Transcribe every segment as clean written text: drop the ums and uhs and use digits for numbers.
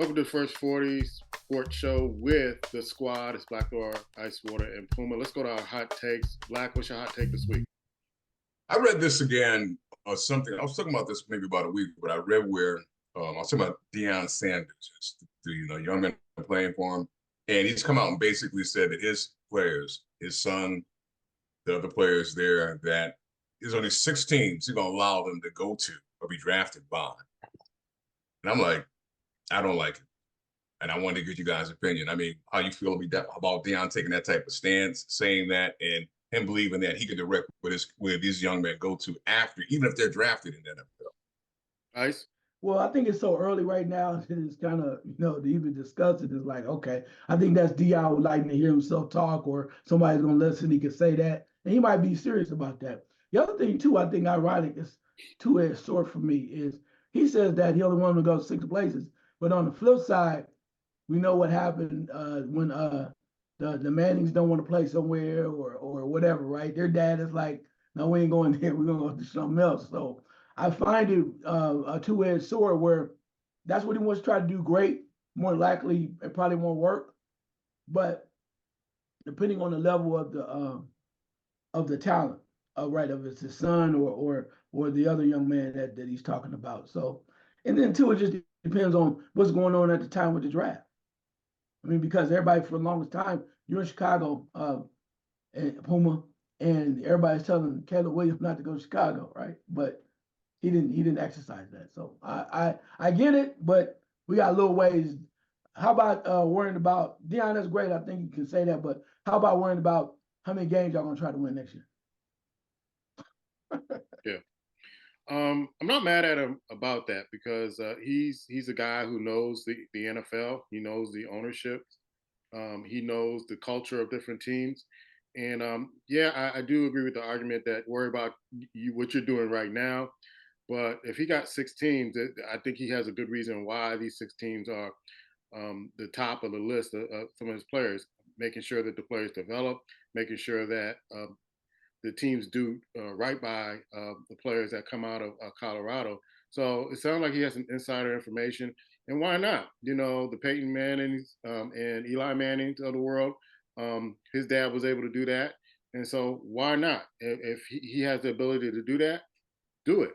Welcome to the First 40 Sports Show with the squad. It's Blackwater, Icewater, and Puma. Let's go to our hot takes. Black, what's your hot take this week? I read this again or something. I was talking about this maybe about a week, but I read where I was talking about Deion Sanders, young man playing for him, and he's come out and basically said that his players, his son, the other players there, that there's only 6 teams he's gonna allow them to go to or be drafted by. And I'm like, I don't like it, and I wanted to get you guys' opinion. I mean, how you feel about Deion taking that type of stance, saying that, and him believing that he can direct where these young men go to after, even if they're drafted in the NFL. Ice? Well, I think it's so early right now. It's kind of, to even discuss it is like, okay, I think that's Dion would like to hear himself talk, or somebody's gonna listen. He can say that, and he might be serious about that. The other thing too, I think ironic is two-edged sword for me is he says that he only wanted to go 6 places, but on the flip side, we know what happened when the Mannings don't want to play somewhere or whatever, right? Their dad is like, no, we ain't going there. We're gonna go do something else. So I find it a two-edged sword where that's what he wants to try to do. Great, more likely it probably won't work, but depending on the level of the talent, right, of it's his son or the other young man that he's talking about. So, and then too, it just depends on what's going on at the time with the draft. I mean, because everybody for the longest time, you're in Chicago, and Puma, and everybody's telling Caleb Williams not to go to Chicago, right? But he didn't exercise that. So I get it, but we got a little ways. How about worrying about Deion? That's great. I think you can say that, but how about worrying about how many games y'all gonna try to win next year? Yeah. I'm not mad at him about that because he's a guy who knows the NFL. He knows the ownership. He knows the culture of different teams. And yeah, I do agree with the argument that worry about what you're doing right now. But if he got 6 teams, I think he has a good reason why these 6 teams are the top of the list of some of his players, making sure that the players develop, making sure that the teams do right by the players that come out of Colorado. So it sounds like he has some insider information, and why not? The Peyton Mannings and Eli Mannings of the world. His dad was able to do that, and so why not? If he has the ability to do that, do it.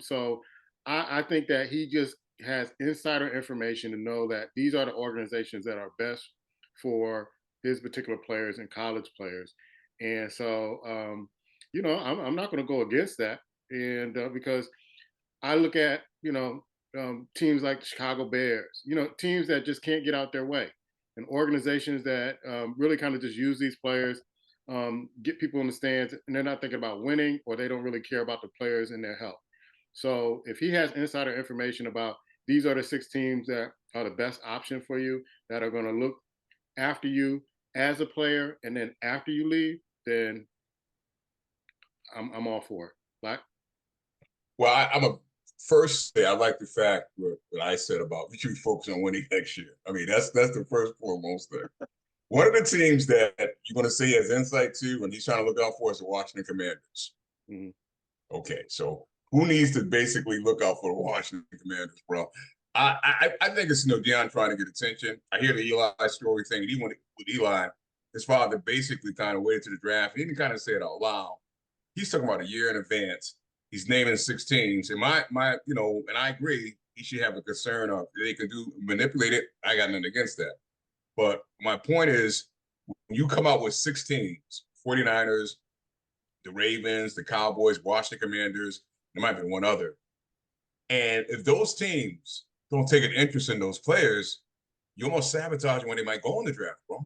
So I think that he just has insider information to know that these are the organizations that are best for his particular players and college players. And so, I'm not going to go against that. And because I look at, teams like the Chicago Bears, teams that just can't get out their way, and organizations that really kind of just use these players, get people in the stands, and they're not thinking about winning, or they don't really care about the players and their health. So if he has insider information about these are the 6 teams that are the best option for you, that are going to look after you as a player, and then after you leave, then I'm all for it. Black? Well, I'm a first say I like the fact what I said about we should focus on winning next year. I mean, that's the first foremost thing. One of the teams that you're going to say has insight to, and he's trying to look out for, is the Washington Commanders. Mm-hmm. Okay, so who needs to basically look out for the Washington Commanders, bro? I think it's Deion trying to get attention. I hear the Eli story thing. And even with Eli, his father basically kind of waited to the draft. He didn't kind of say it out loud. He's talking about a year in advance. He's naming 6 teams, and and I agree. He should have a concern of they can manipulate it. I got nothing against that. But my point is, when you come out with 6 teams, 49ers, the Ravens, the Cowboys, Washington Commanders, there might be one other. And if those teams don't take an interest in those players, you almost sabotage when they might go in the draft, bro.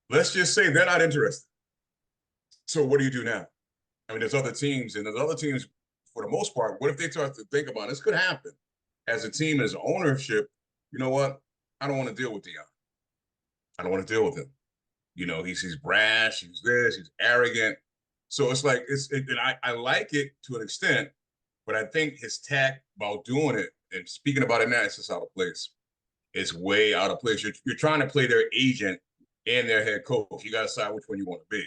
Let's just say they're not interested. So what do you do now? I mean, there's other teams, and there's other teams, for the most part, what if they start to think about it? This could happen. As a team, as ownership, you know what? I don't want to deal with Deion. I don't want to deal with him. He's brash, he's this, he's arrogant. So it's like and I like it to an extent, but I think his tact about doing it and speaking about it now, it's just out of place. It's way out of place. You're trying to play their agent and their head coach. You got to decide which one you want to be.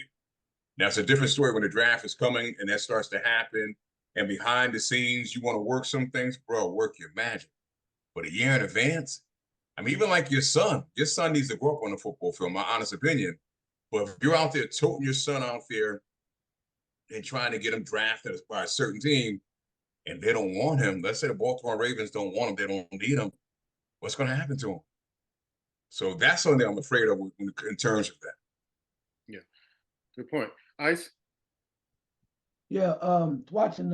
Now it's a different story when the draft is coming and that starts to happen. And behind the scenes, you want to work some things, bro. Work your magic. but a year in advance. I mean, even like your son needs to grow up on the football field, my honest opinion. But if you're out there toting your son out there and trying to get him drafted by a certain team, and they don't want him, let's say the Baltimore Ravens don't want him, they don't need him, what's going to happen to him? So that's something I'm afraid of in terms of that. Yeah, good point. Ice? Yeah, watching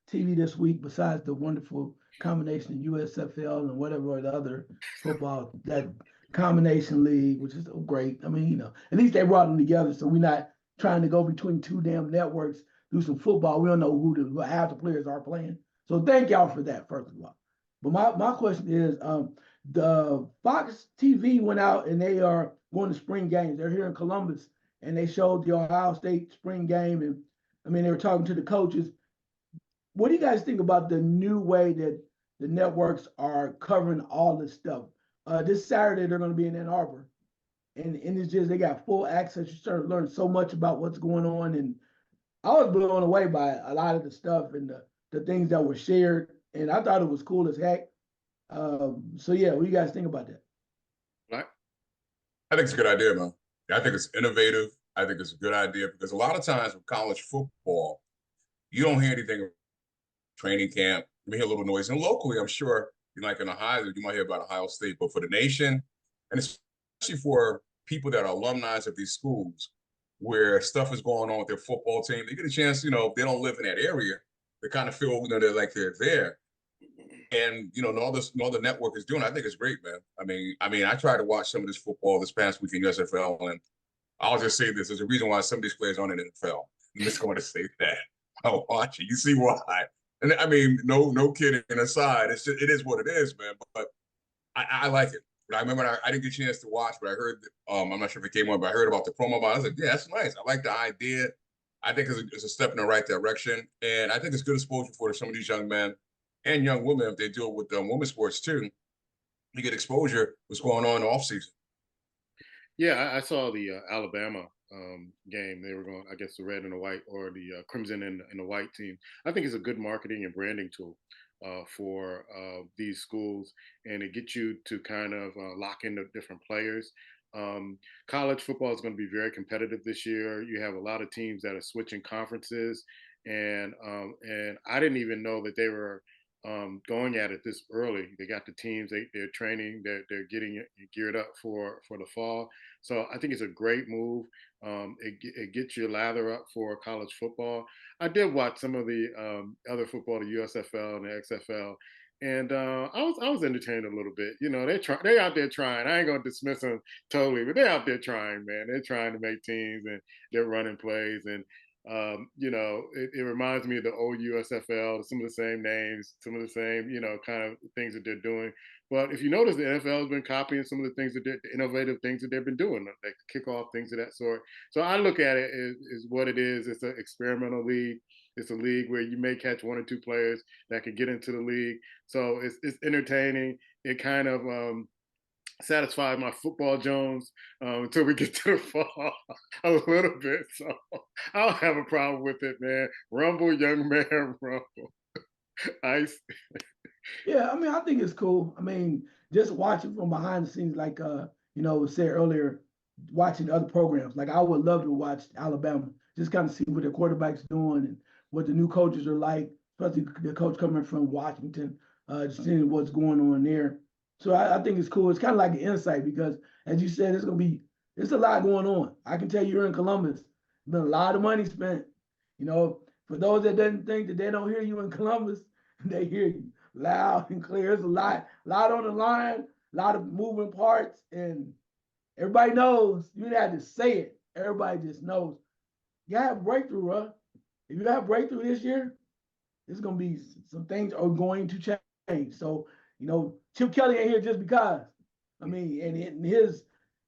TV this week, besides the wonderful combination of USFL and whatever the other football, that combination league, which is great. I mean, at least they brought them together, so we're not trying to go between two damn networks, do some football. We don't know who half the players are playing. So thank y'all for that, first of all. But my question is, the Fox TV went out and they are going to spring games. They're here in Columbus, and they showed the Ohio State spring game, and I mean, they were talking to the coaches. What do you guys think about the new way that the networks are covering all this stuff? This Saturday, they're going to be in Ann Arbor. And it's just, they got full access. You start to learn so much about what's going on. And I was blown away by a lot of the stuff and the things that were shared. And I thought it was cool as heck. So, yeah, what do you guys think about that? Right. I think it's a good idea, man. I think it's innovative. I think it's a good idea because a lot of times with college football, you don't hear anything training camp. You hear a little noise. And locally, I'm sure, like in Ohio, you might hear about Ohio State. But for the nation, and especially for people that are alumni of these schools, where stuff is going on with their football team, they get a chance, if they don't live in that area, they kind of feel, they're like they're there. And, all the network is doing, I think it's great, man. I mean, I tried to watch some of this football this past week in USFL, and I'll just say this: there's a reason why some of these players aren't in the NFL. I'm just going to say that. I'll watch it. You see why? And I mean, no kidding aside, it is what it is, man. But I like it. But I remember I didn't get a chance to watch, but I heard. I'm not sure if it came on, but I heard about the promo. About it. I was like, yeah, that's nice. I like the idea. I think it's a step in the right direction, and I think it's good exposure for some of these young men and young women if they do it with women's sports too. You get exposure. What's going on in the off season? Yeah, I saw the Alabama game. They were going, I guess, the red and the white, or the crimson and the white team. I think it's a good marketing and branding tool for these schools, and it gets you to kind of lock in the different players. College football is going to be very competitive this year. You have a lot of teams that are switching conferences, and I didn't even know that they were going at it this early. They got the teams, they're training, they're getting geared up for the fall. So I think it's a great move. It gets your lather up for college football. I did watch some of the other football, the USFL and the XFL, and I was entertained a little bit. They out there trying. I ain't gonna dismiss them totally, but they're out there trying, man. They're trying to make teams, and they're running plays, and it reminds me of the old USFL, some of the same names, some of the same, kind of things that they're doing. But if you notice, the NFL has been copying some of the things the innovative things that they've been doing, like kickoff, things of that sort. So I look at it as what it is. It's an experimental league. It's a league where you may catch one or two players that can get into the league. So it's entertaining. It kind of satisfy my football Jones until we get to the fall a little bit. So I don't have a problem with it, man. Rumble, young man, rumble. Ice. Yeah, I mean, I think it's cool. I mean, just watching from behind the scenes, like was said earlier, watching other programs. Like I would love to watch Alabama, just kind of see what the quarterback's doing and what the new coaches are like, especially the coach coming from Washington, just seeing what's going on there. So I think it's cool. It's kind of like an insight because, as you said, it's a lot going on. I can tell you're in Columbus. There's been a lot of money spent. For those that doesn't think that they don't hear you in Columbus, they hear you loud and clear. There's a lot on the line, a lot of moving parts, and everybody knows. You didn't have to say it. Everybody just knows. You have breakthrough, bro. If you have breakthrough this year, there's gonna be some things are going to change. So, Chip Kelly ain't here just because. I mean, and his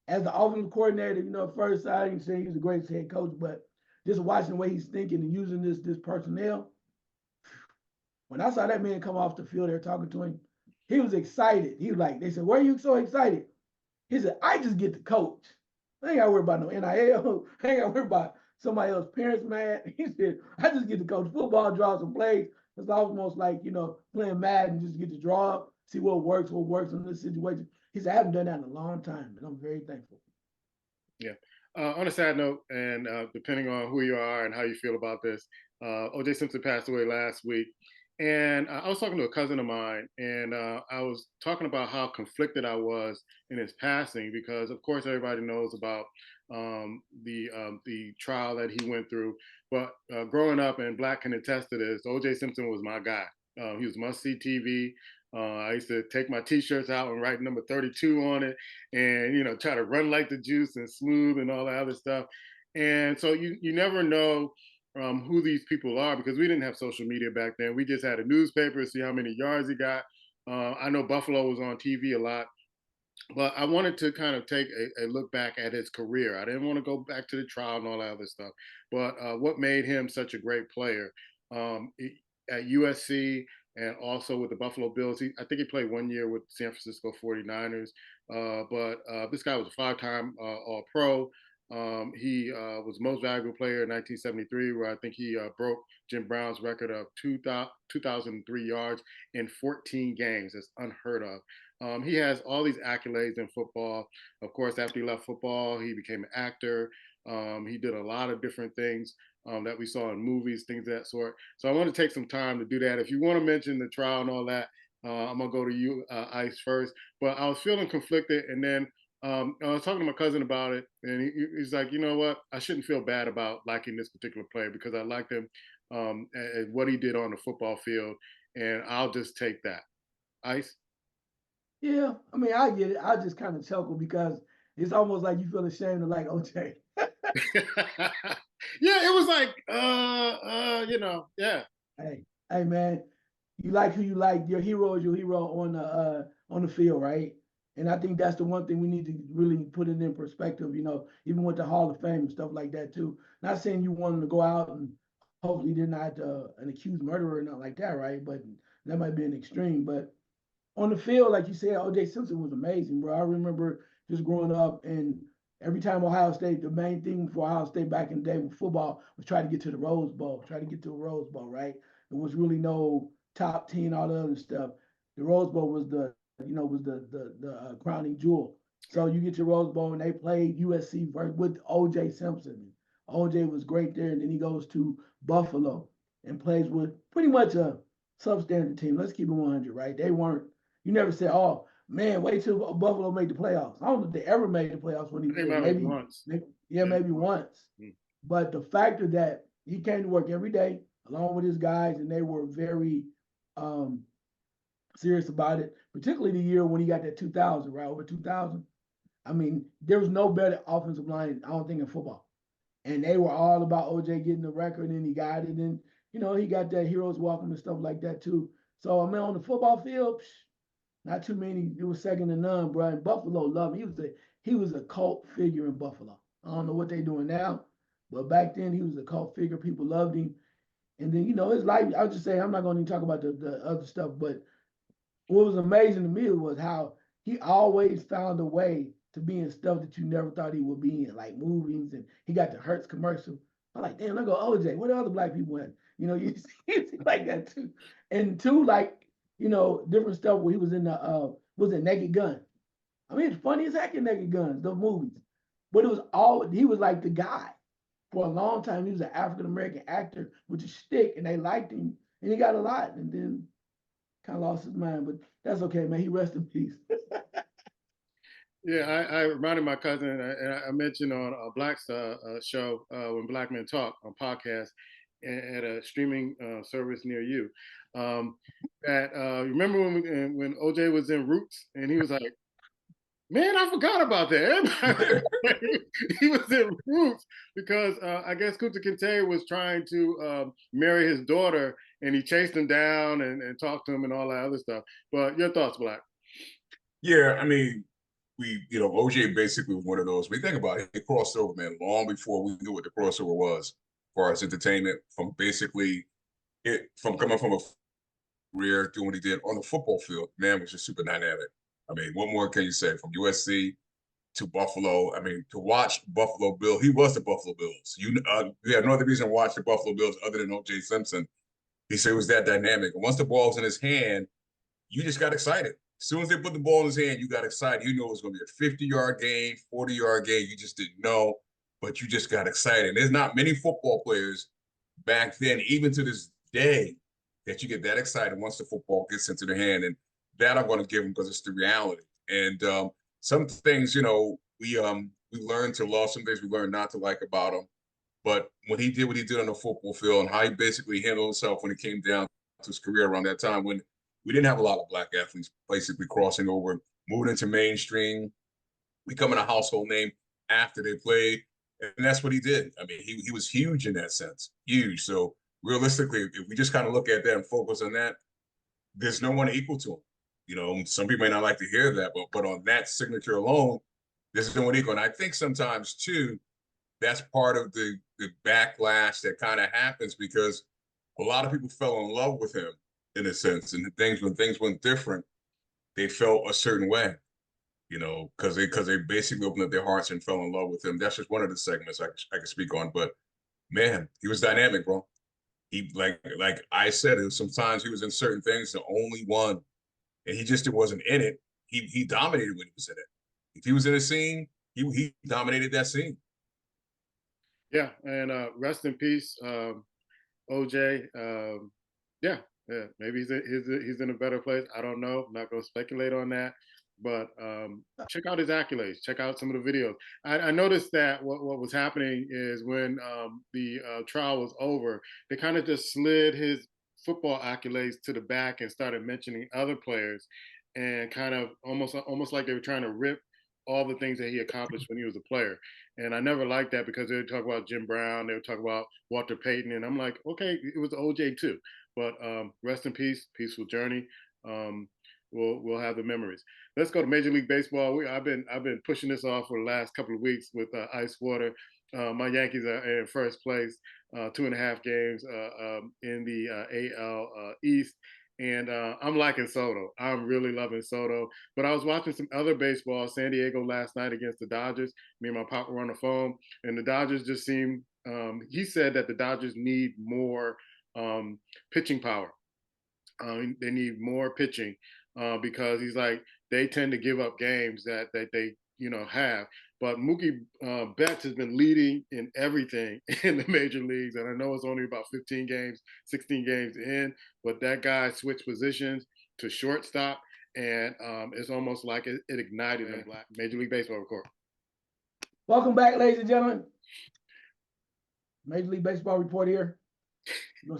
as the offensive coordinator, first I didn't say he's the greatest head coach, but just watching the way he's thinking and using this personnel. When I saw that man come off the field, they're talking to him, he was excited. He was like, they said, "Why are you so excited?" He said, "I just get to coach. I ain't got to worry about no NIL. I ain't got to worry about somebody else's parents, man." He said, "I just get to coach football, draw some plays. It's almost like, playing Madden, just get to draw up see what works in this situation. He said, I haven't done that in a long time, and I'm very thankful. Yeah. On a sad note, and depending on who you are and how you feel about this, O.J. Simpson passed away last week. And I was talking to a cousin of mine, and I was talking about how conflicted I was in his passing because, of course, everybody knows about the trial that he went through. But growing up, and Black can attest to this, O.J. Simpson was my guy. He was must-see TV. I used to take my T-shirts out and write number 32 on it, and try to run like the juice and smooth and all that other stuff. And so you never know who these people are because we didn't have social media back then. We just had a newspaper to see how many yards he got. I know Buffalo was on TV a lot, but I wanted to kind of take a look back at his career. I didn't want to go back to the trial and all that other stuff. But what made him such a great player at USC and also with the Buffalo Bills? I think he played 1 year with San Francisco 49ers. But this guy was a five-time All-Pro. He was most valuable player in 1973, where I think he broke Jim Brown's record of 2,003 yards in 14 games. That's unheard of. He has all these accolades in football. Of course, after he left football, he became an actor. He did a lot of different things that we saw in movies, things of that sort. So I want to take some time to do that. If you want to mention the trial and all that, I'm going to go to you, Ice, first. But I was feeling conflicted, and then I was talking to my cousin about it, and he's like, you know what? I shouldn't feel bad about liking this particular player because I liked him and what he did on the football field, and I'll just take that. Ice? Yeah, I mean, I get it. I just kind of chuckle because it's almost like you feel ashamed of like OJ. Yeah, it was like, yeah. Hey, man, you like who you like. Your hero is your hero on the field, right? And I think that's the one thing we need to really put it in perspective. Even with the Hall of Fame and stuff like that too. Not saying you want him to go out and hopefully they're not an accused murderer or nothing like that, right? But that might be an extreme. But on the field, like you said, O.J. Simpson was amazing, bro. I remember just growing up, and every time Ohio State, the main thing for Ohio State back in the day with football was try to get to the Rose Bowl, try to get to a Rose Bowl, right? There was really no top 10, all the other stuff. The Rose Bowl was the crowning jewel. So you get your Rose Bowl, and they played USC with O.J. Simpson. O.J. was great there, and then he goes to Buffalo and plays with pretty much a substandard team. Let's keep it 100, right? They weren't. You never said, "Oh man, wait till Buffalo made the playoffs." I don't know if they ever made the playoffs when he played. Maybe once. Maybe once. But the factor that he came to work every day along with his guys, and they were very serious about it. Particularly the year when he got that 2,000, right over 2,000. I mean, there was no better offensive line, I don't think, in football. And they were all about OJ getting the record, and he got it. And he got that heroes welcome and stuff like that too. So I mean, on the football field. Not too many. It was second to none, bro. And Buffalo loved him. He was a cult figure in Buffalo. I don't know what they're doing now, but back then he was a cult figure. People loved him. And then his life. I'll just say I'm not going to talk about the other stuff, but what was amazing to me was how he always found a way to be in stuff that you never thought he would be in, like movies. And he got the Hertz commercial. I'm like, damn, I go OJ. What other black people in? You see like that too. And two, like. Different stuff where he was in the was it Naked Gun? I mean, it's funny as heck in Naked Guns, the movies. But he was like the guy for a long time. He was an African American actor with a stick, and they liked him, and he got a lot, and then kind of lost his mind. But that's okay, man. He rest in peace. Yeah, I reminded my cousin, and I mentioned on a Black's show, when Black Men Talk on podcast, at a streaming service near you. That remember when OJ was in Roots, and he was like, "Man, I forgot about that." He was in Roots because I guess Kunta Kinte was trying to marry his daughter, and he chased him down and talked to him and all that other stuff. But your thoughts, Black? Yeah, I mean, OJ basically was one of those. When you think about it, he crossed over, man, long before we knew what the crossover was, as far as entertainment, from coming from a career, doing what he did on the football field. Man was just super dynamic. I mean, what more can you say? From USC to Buffalo. I mean, to watch Buffalo Bill, he was the Buffalo Bills. You had no other reason to watch the Buffalo Bills other than O.J. Simpson. He said it was that dynamic. And once the ball's in his hand, you just got excited. As soon as they put the ball in his hand, you got excited. You know it was going to be a 50-yard game, 40-yard game. You just didn't know, but you just got excited. And there's not many football players back then, even to this day, that you get that excited once the football gets into their hand. And that I'm going to give them because it's the reality. And some things, we learn to love. Some things we learn not to like about him. But when he did what he did on the football field and how he basically handled himself when it came down to his career around that time, when we didn't have a lot of black athletes basically crossing over, moving into mainstream, becoming a household name after they played. And that's what he did. I mean, he was huge in that sense, huge. So realistically, if we just kind of look at that and focus on that, there's no one equal to him. Some people may not like to hear that, but on that signature alone, there's no one equal. And I think sometimes too, that's part of the backlash that kind of happens because a lot of people fell in love with him in a sense, and when things went different, they felt a certain way, because they basically opened up their hearts and fell in love with him. That's just one of the segments I can speak on. But man, he was dynamic, bro. He like I said, sometimes he was in certain things the only one, and he just wasn't in it. He dominated when he was in it. If he was in a scene, he dominated that scene. Yeah, and rest in peace, OJ. Yeah, maybe he's in a better place. I don't know. I'm not going to speculate on that. But check out his accolades. Check out some of the videos. I noticed that what was happening is when the trial was over, they kind of just slid his football accolades to the back and started mentioning other players, and kind of almost like they were trying to rip all the things that he accomplished when he was a player. And I never liked that because they would talk about Jim Brown, they would talk about Walter Payton, and I'm like, okay, it was OJ too. But rest in peace, peaceful journey. We'll have the memories. Let's go to Major League Baseball. I've been pushing this off for the last couple of weeks with Ice Water. My Yankees are in first place, 2.5 games in the AL East. And I'm liking Soto. I'm really loving Soto. But I was watching some other baseball, San Diego last night against the Dodgers. Me and my pop were on the phone, and the Dodgers just seemed, he said that the Dodgers need more pitching power. They need more pitching because he's like, they tend to give up games that they have. But Mookie Betts has been leading in everything in the major leagues, and I know it's only about 15 games, 16 games in, but that guy switched positions to shortstop, and it's almost like it ignited in Major League Baseball report. Welcome back, ladies and gentlemen. Major League Baseball report here. We're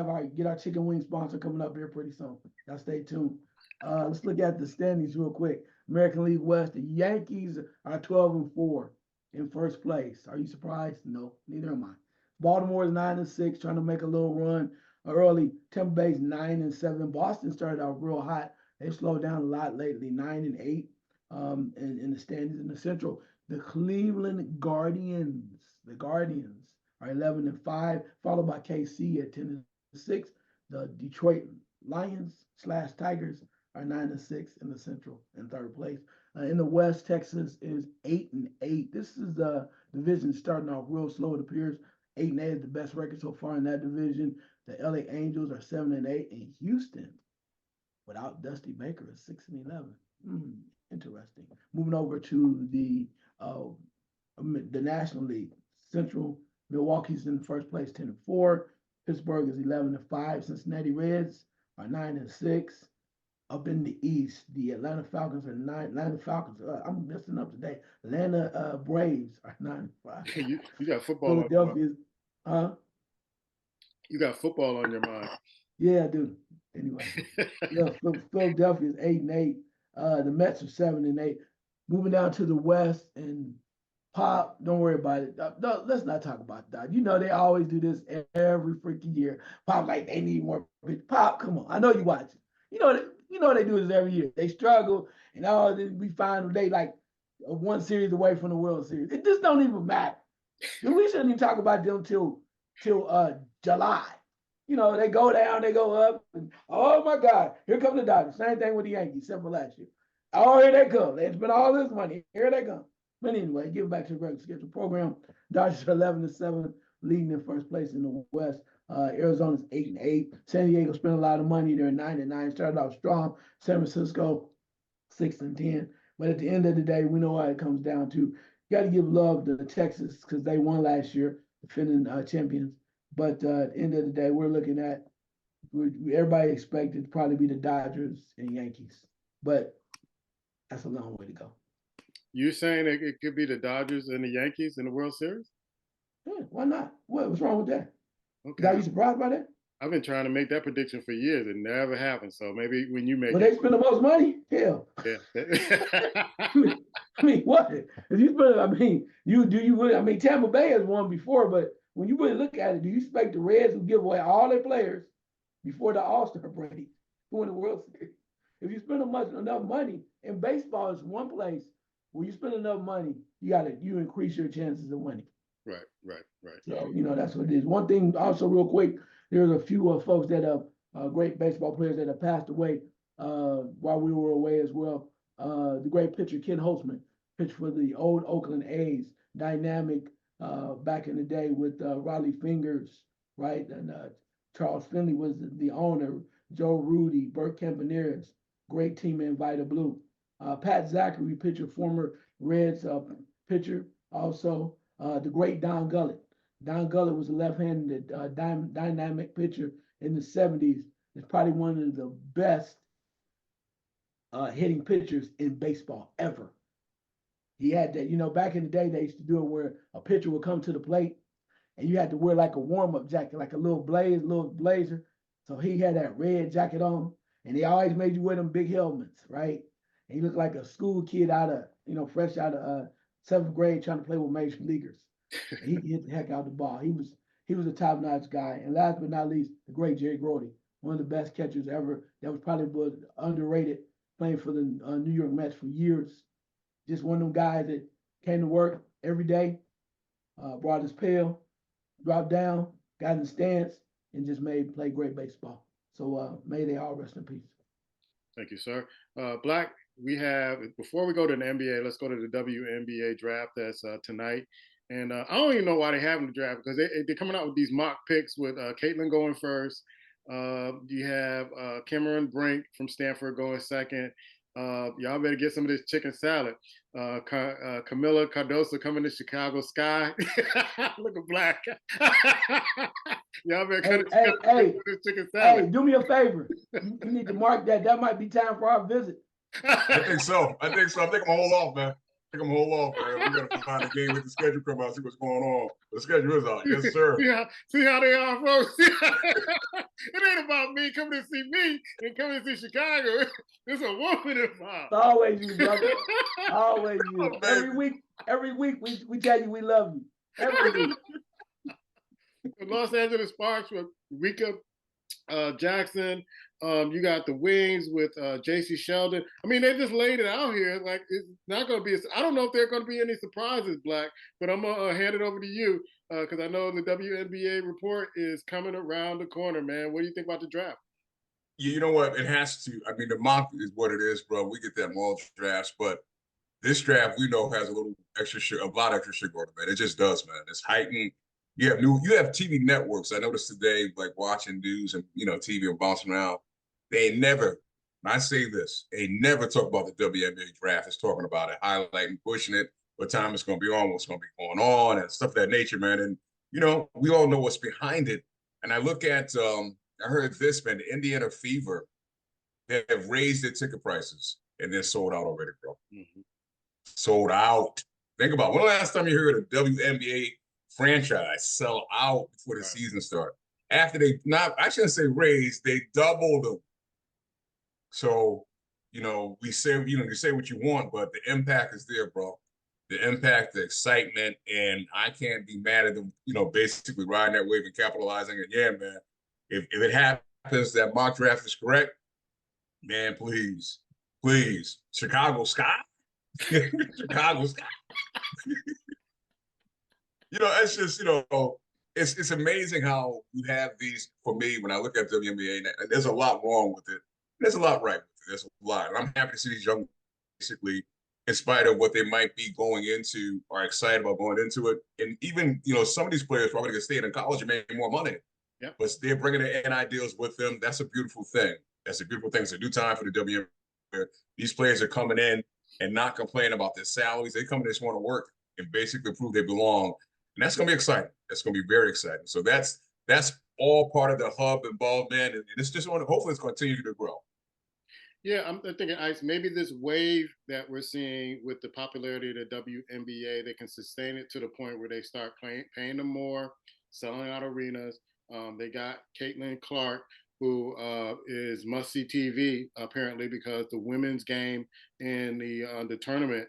gonna get our chicken wing sponsor coming up here pretty soon. Y'all stay tuned. Let's look at the standings real quick. American League West, the Yankees are 12-4 in first place. Are you surprised? No, neither am I. Baltimore is 9-6, trying to make a little run early. Tampa Bay's 9-7. Boston started out real hot. They slowed down a lot lately, 9-8 in the standings in the Central. The Cleveland Guardians, are 11-5, followed by KC at 10-6. The Detroit Lions/Tigers are 9-6 in the Central in third place. In the West, Texas is 8-8. This is the division starting off real slow. It appears 8-8 is the best record so far in that division. The LA Angels are 7-8, and Houston, without Dusty Baker, is 6-11. Interesting. Moving over to the National League, Central, Milwaukee's in first place, 10-4. Pittsburgh is 11-5. Cincinnati Reds are 9-6. Up in the East, the Atlanta Falcons are 9. Atlanta Falcons, I'm messing up today. Atlanta Braves are 9-5. You got football. Philadelphia, You got football on your mind. Yeah, I do. Anyway, yeah, Philadelphia is 8-8. The Mets are 7-8. Moving down to the West, and Pop, don't worry about it. No, let's not talk about that. They always do this every freaking year. Pop, like, they need more pitch. Pop, come on. I know you watch it. They do this every year. They struggle, and we find they like one series away from the World Series. It just don't even matter. We shouldn't even talk about them till July. They go down, they go up, and oh my God, here come the Dodgers. Same thing with the Yankees, except for last year. Oh, here they come. They spent all this money. Here they come. But anyway, give back to the regular schedule program. Dodgers are 11-7, leading in first place in the West. Arizona's 8-8. San Diego spent a lot of money. They're 9-9. Started off strong. San Francisco 6-10. But at the end of the day, we know what it comes down to. You got to give love to Texas because they won last year, defending champions. But at the end of the day, we're looking at everybody expected to probably be the Dodgers and Yankees. But that's a long way to go. You're saying it could be the Dodgers and the Yankees in the World Series? Yeah, why not? What's wrong with that? Okay. Are you surprised by that? I've been trying to make that prediction for years. It never happened. So maybe when you make Well, they spend the most money? Hell. Yeah. I mean, what? If you spend, I mean, Tampa Bay has won before, but when you really look at it, do you expect the Reds who give away all their players before the All-Star break to win the World Series? If you spend enough money, in baseball, it's one place where you spend enough money, you increase your chances of winning. Right. So, that's what it is. One thing also real quick, there's a few folks that have great baseball players that have passed away while we were away as well. The great pitcher, Ken Holtzman, pitched for the old Oakland A's, dynamic back in the day with Riley Fingers, right? And Charles Finley was the owner, Joe Rudy, Bert Campaneris, great team in Vita Blue. Pat Zachary, pitcher, former Reds pitcher, also the great Don Gullett. Don Gullett was a left-handed dynamic pitcher in the 70s. It's probably one of the best hitting pitchers in baseball ever. He had that, back in the day, they used to do it where a pitcher would come to the plate and you had to wear like a warm-up jacket, like a little blazer. So he had that red jacket on, and they always made you wear them big helmets, right? And he looked like a school kid fresh out of 7th grade trying to play with major leaguers. He hit the heck out of the ball. He was a top-notch guy. And last but not least, the great Jerry Grody, one of the best catchers ever. That was probably underrated, playing for the New York Mets for years. Just one of them guys that came to work every day, brought his pail, dropped down, got in the stance, and just played great baseball. So may they all rest in peace. Thank you, sir. Black, before we go to the NBA, let's go to the WNBA draft that's tonight. And I don't even know why they're having the draft, because they're coming out with these mock picks with Caitlin going first. You have Cameron Brink from Stanford going second. Y'all better get some of this chicken salad. Camila Cardoso coming to Chicago Sky. Look at Black. Y'all better this chicken salad. Hey, do me a favor. You need to mark that. That might be time for our visit. I think so. I think I'm gonna hold off, man. Man. We gotta find a game with the schedule come out, see what's going on. The schedule is out, yes, sir. See how they are, folks. It ain't about me coming to see me and coming to see Chicago. There's a woman involved. It's always you, brother. Always you. Every week we tell you we love you. Every week. The Los Angeles Sparks with Rika Jackson. You got the Wings with J.C. Sheldon. I mean, they just laid it out here. Like, it's not going to be I don't know if there are going to be any surprises, Black, but I'm going to hand it over to you because I know the WNBA report is coming around the corner, man. What do you think about the draft? You know what? It has to. I mean, the mock is what it is, bro. We get that mock drafts, but this draft we know has a lot extra sugar on it, man. It just does, man. It's heightened. You have TV networks. I noticed today, like watching news and TV and bouncing around. They never, and I say this, they never talk about the WNBA draft. It's talking about it, highlighting, pushing it, what time it's going to be on, what's going to be going on, and stuff of that nature, man. And, we all know what's behind it. And I look at, I heard this, man, the Indiana Fever, they have raised their ticket prices, and they're sold out already, bro. Mm-hmm. Sold out. Think about it. When the last time you heard a WNBA franchise sell out before the season started? After I shouldn't say raised, they doubled them. So, we say, you say what you want, but the impact is there, bro. The impact, the excitement, and I can't be mad at them, basically riding that wave and capitalizing. And yeah, man, if it happens that mock draft is correct, man, please, Chicago Sky, Chicago Sky. It's just, it's amazing how you have these, for me, when I look at WNBA, and there's a lot wrong with it. There's a lot right with it. There's a lot. And I'm happy to see these young, basically, in spite of what they might be going into, are excited about going into it. And even, some of these players probably going to stay in college and make more money. Yep. but they're bringing the NI deals with them. That's a beautiful thing. That's a beautiful thing. It's a new time for the WNBA. These players are coming in and not complaining about their salaries. They come in, they just want to work and basically prove they belong. And that's going to be exciting. That's going to be very exciting. So that's all part of the hub involvement. And it's just hopefully it's going to continue to grow. Yeah, I'm thinking, Ice, maybe this wave that we're seeing with the popularity of the WNBA, they can sustain it to the point where they start paying them more, selling out arenas. They got Caitlin Clark, who is must-see TV, apparently, because the women's game in the tournament,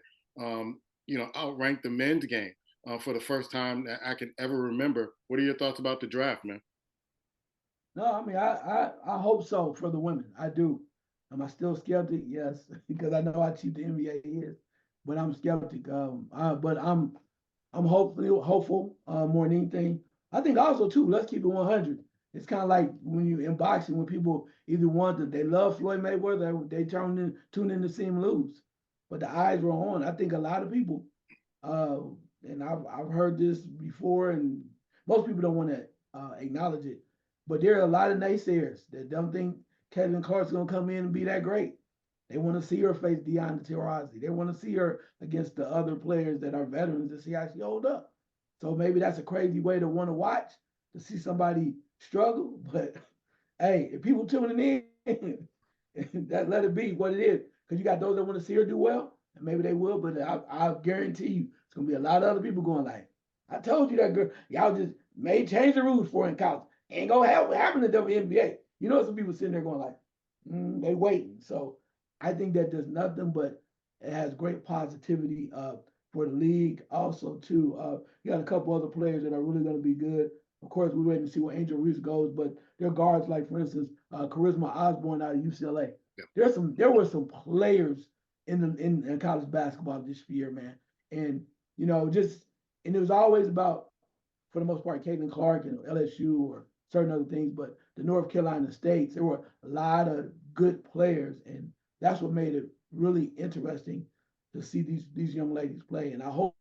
outranked the men's game for the first time that I can ever remember. What are your thoughts about the draft, man? No, I mean, I hope so for the women. I do. Am I still skeptic? Yes, because I know how cheap the NBA is, but I'm skeptic. But I'm hopeful more than anything. I think also too. Let's keep it 100. It's kind of like when you in boxing, when people either they love Floyd Mayweather, they tune in to see him lose, but the eyes were on. I think a lot of people, and I've heard this before, and most people don't want to acknowledge it, but there are a lot of naysayers that don't think Caitlin Clark's gonna come in and be that great. They want to see her face Deonna Taurasi. They want to see her against the other players that are veterans to see how she hold up. So maybe that's a crazy way to want to watch, to see somebody struggle. But hey, if people tuning in, that let it be what it is. Because you got those that want to see her do well, and maybe they will. But I guarantee you, it's gonna be a lot of other people going like, "I told you that girl. Y'all just may change the rules for her in college. Ain't gonna happen in the WNBA." You know, some people sitting there going like, they waiting. So I think that does nothing but it has great positivity for the league. Also, too, you got a couple other players that are really going to be good. Of course, we're waiting to see where Angel Reese goes, but there are guards like, for instance, Charisma Osborne out of UCLA. Yep. There were some players in college basketball this year, man, and and it was always about, for the most part, Caitlin Clark and LSU or certain other things, but the North Carolina States, there were a lot of good players, and that's what made it really interesting to see these young ladies play. And I hope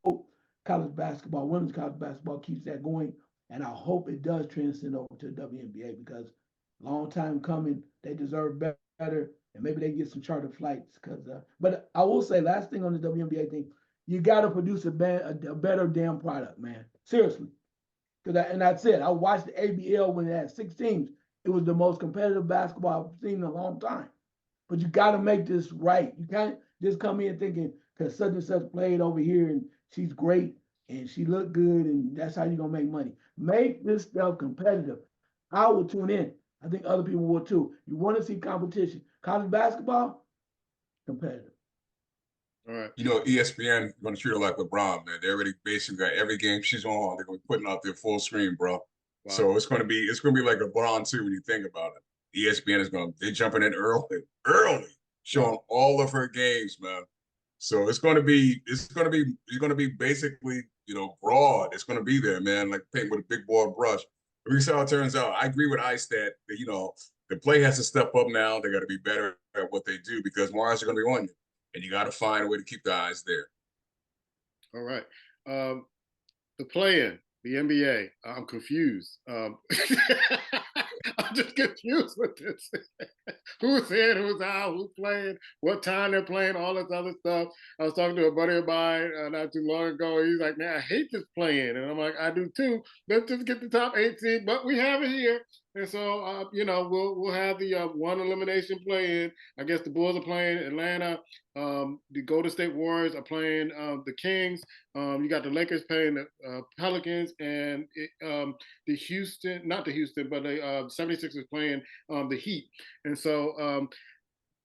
college basketball, women's college basketball, keeps that going, and I hope it does transcend over to the WNBA because long time coming, they deserve better, and maybe they get some charter flights. But I will say, last thing on the WNBA thing, you got to produce a better damn product, man. Seriously. And that's it. I watched the ABL when it had 6 teams. It was the most competitive basketball I've seen in a long time. But you got to make this right. You can't just come in thinking because such and such played over here and she's great and she looked good and that's how you're going to make money. Make this stuff competitive. I will tune in. I think other people will too. You want to see competition. College basketball, competitive. All right. ESPN going to treat her like LeBron, man. They already basically got every game she's on. They're going to be putting out their full screen, bro. Wow. So it's going to be like LeBron too when you think about it. ESPN they're jumping in early, showing all of her games, man. So it's going to be basically broad. It's going to be there, man, like paint with a big broad brush. We see how it turns out. I agree with Ice that the play has to step up now. They got to be better at what they do because more eyes are going to be on you. And you got to find a way to keep the eyes there. All right. The play-in, the NBA, I'm confused. I'm just confused with this. Who's in, who's out, who's playing, what time they're playing, all this other stuff. I was talking to a buddy of mine not too long ago. He's like, man, I hate this play-in. And I'm like, I do too. Let's just get the top 8 seed, but we have it here. And so, we'll have the one elimination play-in. I guess the Bulls are playing Atlanta. The Golden State Warriors are playing the Kings. You got the Lakers playing the Pelicans, and the 76ers playing the Heat. And so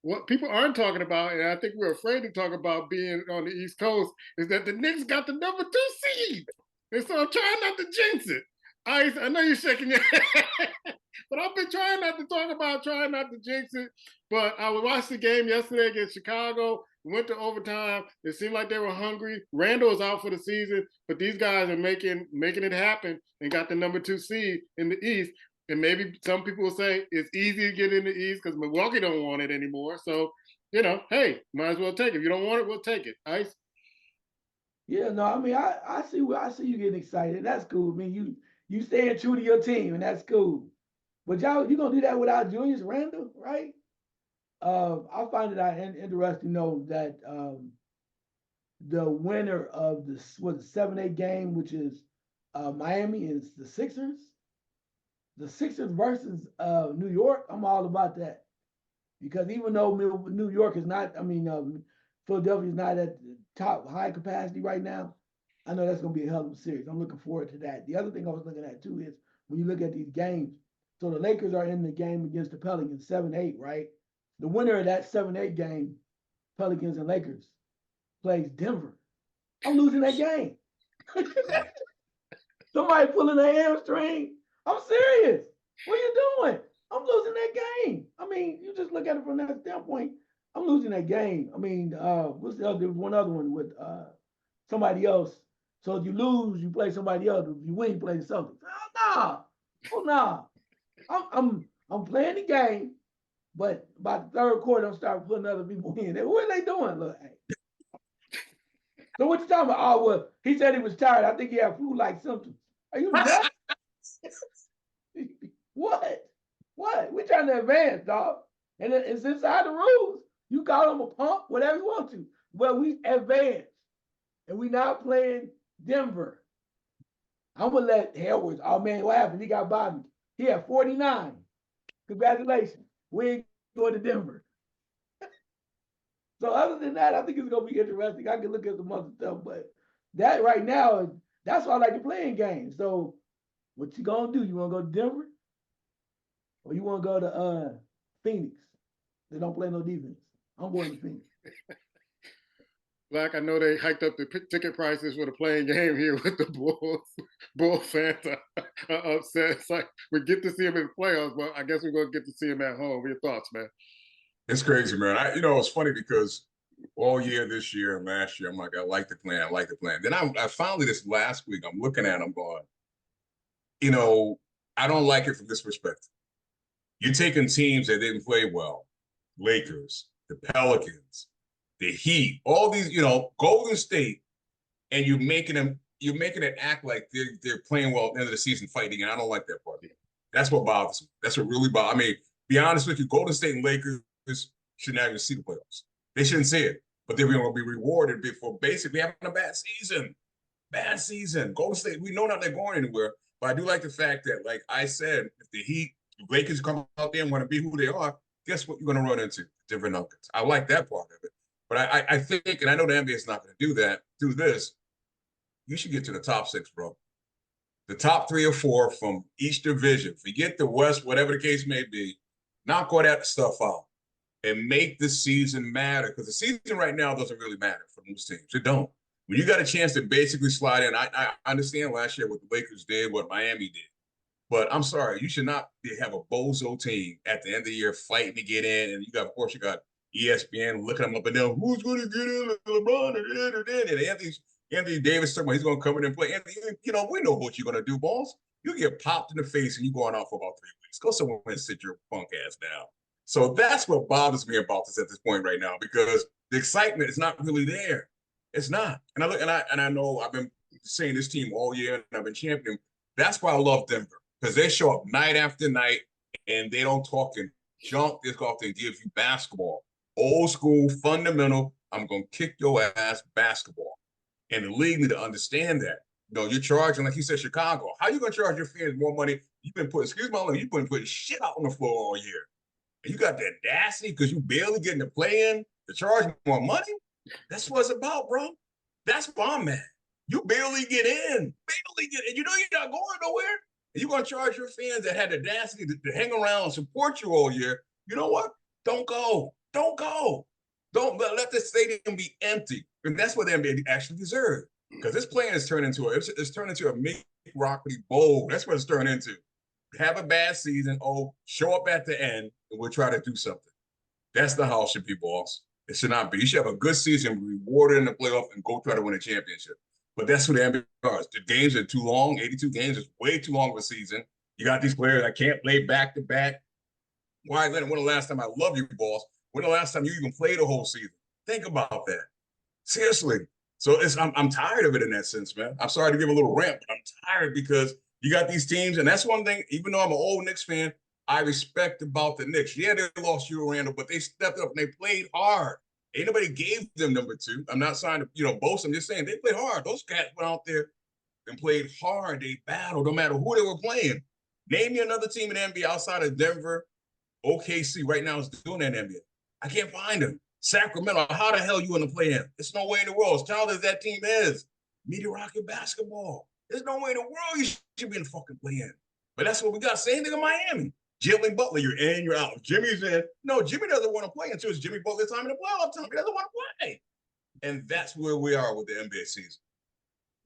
what people aren't talking about, and I think we're afraid to talk about being on the East Coast, is that the Knicks got the number 2 seed. And so I'm trying not to jinx it. I know you're shaking your head, but I've been trying not to jinx it. But I watched the game yesterday against Chicago. We went to overtime. It seemed like they were hungry. Randall is out for the season, but these guys are making it happen and got the number 2 seed in the East. And maybe some people will say it's easy to get in the East because Milwaukee don't want it anymore. So, hey, might as well take it. If you don't want it, we'll take it. Ice? Yeah, no, I mean, I see you getting excited. That's cool. I mean, you staying true to your team, and that's cool. But y'all, you gonna do that without Julius Randle, right? I find it interesting, though, that the winner of the 7-8 game, which is Miami, is the Sixers. The Sixers versus New York. I'm all about that because even though New York is not, Philadelphia is not at the top high capacity right now. I know that's going to be a hell of a series. I'm looking forward to that. The other thing I was looking at too is when you look at these games. So the Lakers are in the game against the Pelicans 7-8, right? The winner of that 7-8 game, Pelicans and Lakers, plays Denver. I'm losing that game. Somebody pulling a hamstring. I'm serious. What are you doing? I'm losing that game. I mean, you just look at it from that standpoint. I'm losing that game. I mean, what's the other? There was one other one with somebody else. So if you lose, you play somebody else. If you win, you play the Celtics. Oh nah. I'm playing the game, but by the third quarter, I'm starting putting other people in. What are they doing? Look, hey. So what you talking about? Oh, well, he said he was tired. I think he had flu-like symptoms. Are you nuts? What? We trying to advance, dog. And it's inside the rules. You call them a pump, whatever you want to. But we advance. And we not playing Denver. I'm going to let Edwards, oh man, what happened? He got bodied. He had 49. Congratulations. We ain't going to Denver. So other than that, I think it's going to be interesting. I can look at some other stuff, but that right now, that's why I like to play in games. So what you going to do? You want to go to Denver? Or you want to go to Phoenix? They don't play no defense. I'm going to Phoenix. Like, I know they hiked up the ticket prices for the playing game here with the Bulls. Bull fans are upset. It's like we get to see him in the playoffs, but I guess we're going to get to see him at home. What are your thoughts, man? It's crazy, man. It's funny because all year this year and last year, I'm like, I like the plan. Then I finally this last week, I'm looking at them going, I don't like it from this perspective. You're taking teams that didn't play well, Lakers, the Pelicans, the Heat, all these, Golden State, and you're making it act like they're playing well at the end of the season fighting, and I don't like that part. That's what bothers me. That's what really bothers me. Be honest with you, Golden State and Lakers should not even see the playoffs. They shouldn't see it, but they're going to be rewarded for basically having a bad season. Bad season. Golden State, we know not they're going anywhere, but I do like the fact that, like I said, if the Heat, Lakers come out there and want to be who they are, guess what you're going to run into? Denver Nuggets. I like that part of it. But I think, and I know the NBA is not going to do that, do this, you should get to the top 6, bro. The top 3 or 4 from each division. Forget the West, whatever the case may be. Knock all that stuff out and make the season matter. Because the season right now doesn't really matter for most teams. It don't. When you got a chance to basically slide in, I understand last year what the Lakers did, what Miami did. But I'm sorry, you should not have a bozo team at the end of the year fighting to get in. And of course, you got ESPN looking them up and down. Who's going to get in? LeBron and Anthony Davis talking about he's going to come in and play. Anthony, we know what you're going to do, boss. You get popped in the face and you're going out for about 3 weeks. Go somewhere and sit your punk ass down. So that's what bothers me about this at this point right now, because the excitement is not really there. It's not. And I know I've been saying this team all year and I've been championing. That's why I love Denver, because they show up night after night and they don't talk in junk. They go out there and give you basketball. Old school, fundamental, I'm going to kick your ass basketball. And the league need to understand that. You're charging, like you said, Chicago. How you going to charge your fans more money? You've been putting shit out on the floor all year. And you got the audacity because you barely getting to play in to charge more money? That's what it's about, bro. That's why I'm at. You barely get in. You're not going nowhere. And you're going to charge your fans that had the audacity to hang around and support you all year. You know what? Don't go. Don't go. Don't let the stadium be empty. And that's what the NBA actually deserves. Because this plan is turned into a Mickey Rockley Bowl. That's what it's turned into. Have a bad season. Show up at the end, and we'll try to do something. That's the how it should be, boss. It should not be. You should have a good season, be rewarded in the playoff, and go try to win a championship. But that's what the NBA is. The games are too long. 82 games is way too long of a season. You got these players that can't play back-to-back. Why, Leonard, when the last time I love you, boss? When the last time you even played a whole season? Think about that. Seriously. So I'm tired of it in that sense, man. I'm sorry to give a little rant, but I'm tired because you got these teams, and that's one thing, even though I'm an old Knicks fan, I respect about the Knicks. Yeah, they lost Hugh Randall, but they stepped up and they played hard. Ain't nobody gave them number two. I'm not trying to, boast. I'm just saying they played hard. Those cats went out there and played hard. They battled no matter who they were playing. Name me another team in the NBA outside of Denver, OKC right now is doing that in the NBA. I can't find them. Sacramento, how the hell you in the play-in? There's no way in the world. As talented as that team is, mediocre basketball. There's no way in the world you should be in the fucking play-in. But that's what we got. Same thing in Miami. Jimmy Butler, you're in, you're out. Jimmy's in. No, Jimmy doesn't want to play until it's Jimmy Butler's time in the playoff time. He doesn't want to play. And that's where we are with the NBA season.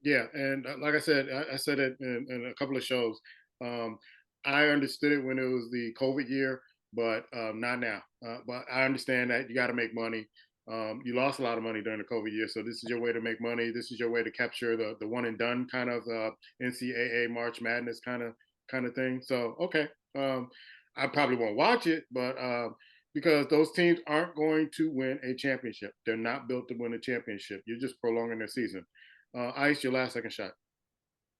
Yeah, and like I said it in a couple of shows. I understood it when it was the COVID year, but not now. But I understand that you got to make money. You lost a lot of money during the COVID year, so this is your way to make money. This is your way to capture the one and done kind of NCAA March Madness kind of thing. So okay, I probably won't watch it, but because those teams aren't going to win a championship, they're not built to win a championship. You're just prolonging their season. Ice, your last second shot.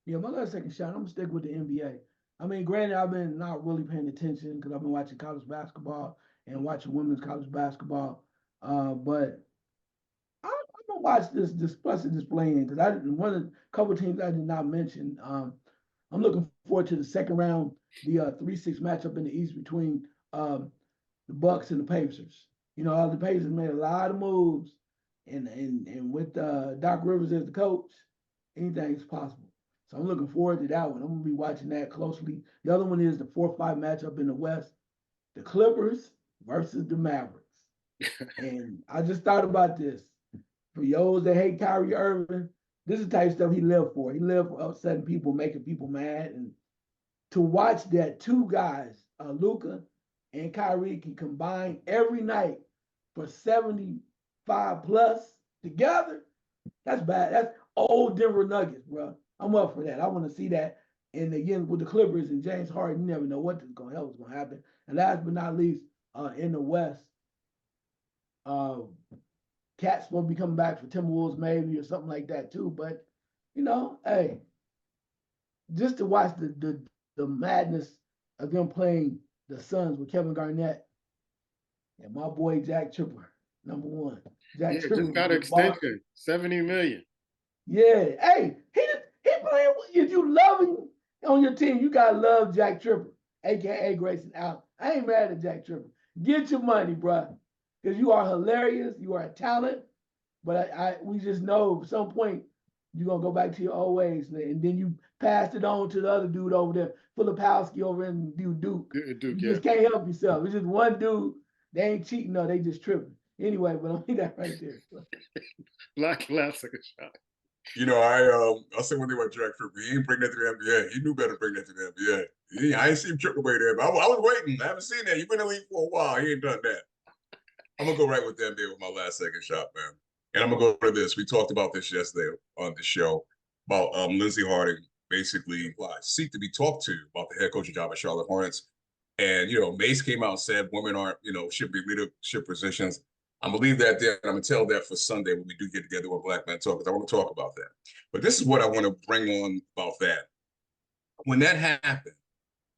Yeah, my last second shot, I'm gonna stick with the NBA. I mean, granted, I've been not really paying attention because I've been watching college basketball and watching women's college basketball. But I'm gonna watch this plus this play-in because I didn't one of the couple teams I did not mention. I'm looking forward to the second round, the 3-6 matchup in the East between the Bucks and the Pacers. You know, the Pacers made a lot of moves, and with Doc Rivers as the coach, anything is possible. So I'm looking forward to that one. I'm gonna be watching that closely. The other one is the 4-5 matchup in the West, the Clippers versus the Mavericks. And I just thought about this. For those that hate Kyrie Irving, this is the type of stuff he lived for. He lived for upsetting people, making people mad. And to watch that two guys, Luka and Kyrie, can combine every night for 75 plus together, that's bad. That's old Denver Nuggets, bro. I'm up for that. I want to see that. And again, with the Clippers and James Harden, you never know what is going to happen. And last but not least, in the West, Cat's supposed to be coming back for Timberwolves maybe or something like that too. But hey, just to watch the madness of them playing the Suns with Kevin Garnett and my boy Jack Tripper, number one. Jack Tripper just got an extension, $70 million. Yeah, hey, he playing. If you love him on your team, you gotta love Jack Tripper, aka Grayson Allen. I ain't mad at Jack Tripper. Get your money, bro. Because you are hilarious, you are a talent, but we just know at some point you're gonna go back to your old ways, and then you passed it on to the other dude over there, Filipowski over in Duke. You just can't help yourself. It's just one dude. They ain't cheating, no, they just tripping. Anyway, but I'll leave that right there. Last second shot. I'll say one thing about Jack Tripper. He ain't bring that to the NBA. He knew better to bring that to the NBA. I ain't seen him trip away there, but I was waiting. I haven't seen that. You've been in the league for a while. He ain't done that. I'm gonna go right with the NBA with my last second shot, man. And I'm gonna go to this. We talked about this yesterday on the show about Lindsey Harding basically seek to be talked to about the head coaching job at Charlotte Hornets. And Mace came out and said women aren't, should be leadership positions. I'm gonna leave that there, and I'm gonna tell that for Sunday when we do get together with Black Men Talk, because I want to talk about that. But this is what I want to bring on about that. When that happened,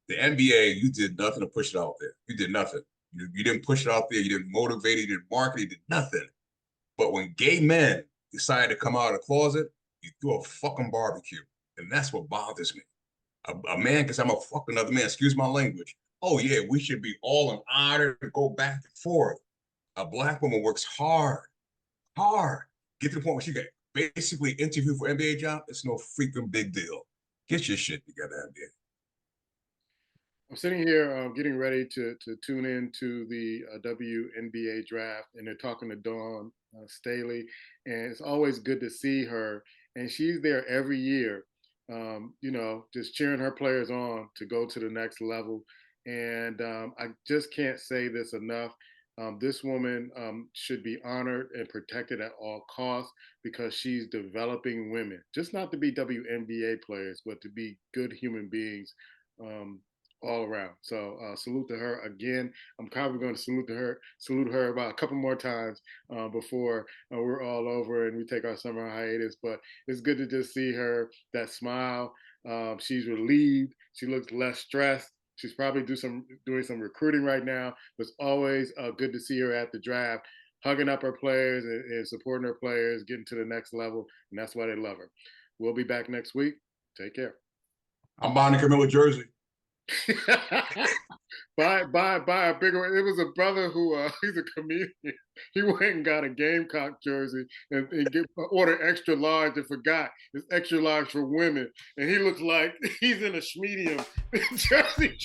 the NBA, you did nothing to push it out there. You did nothing. You didn't push it out there. You didn't motivate it. You didn't market it. You did nothing. But when gay men decided to come out of the closet, you threw a fucking barbecue. And that's what bothers me. A man, because I'm a fucking other man, excuse my language. Oh, yeah, we should be all in honor to go back and forth. A Black woman works hard, get to the point where she got basically interviewed for NBA job. It's no freaking big deal. Get your shit together, NBA. I'm sitting here getting ready to tune in to the WNBA draft, and they're talking to Dawn Staley, and it's always good to see her. And she's there every year, just cheering her players on to go to the next level. And I just can't say this enough. This woman should be honored and protected at all costs because she's developing women, just not to be WNBA players, but to be good human beings all around. So salute to her again. I'm probably going to salute her about a couple more times before we're all over and we take our summer hiatus. But it's good to just see her, that smile. She's relieved. She looks less stressed. She's probably doing some recruiting right now. But it's always good to see her at the draft, hugging up her players and supporting her players, getting to the next level, and that's why they love her. We'll be back next week. Take care. I'm buying a Camilla jersey. buy a bigger one. It was a brother who he's a comedian. He went and got a Gamecock jersey and ordered extra large and forgot it's extra large for women. And he looks like he's in a medium jersey.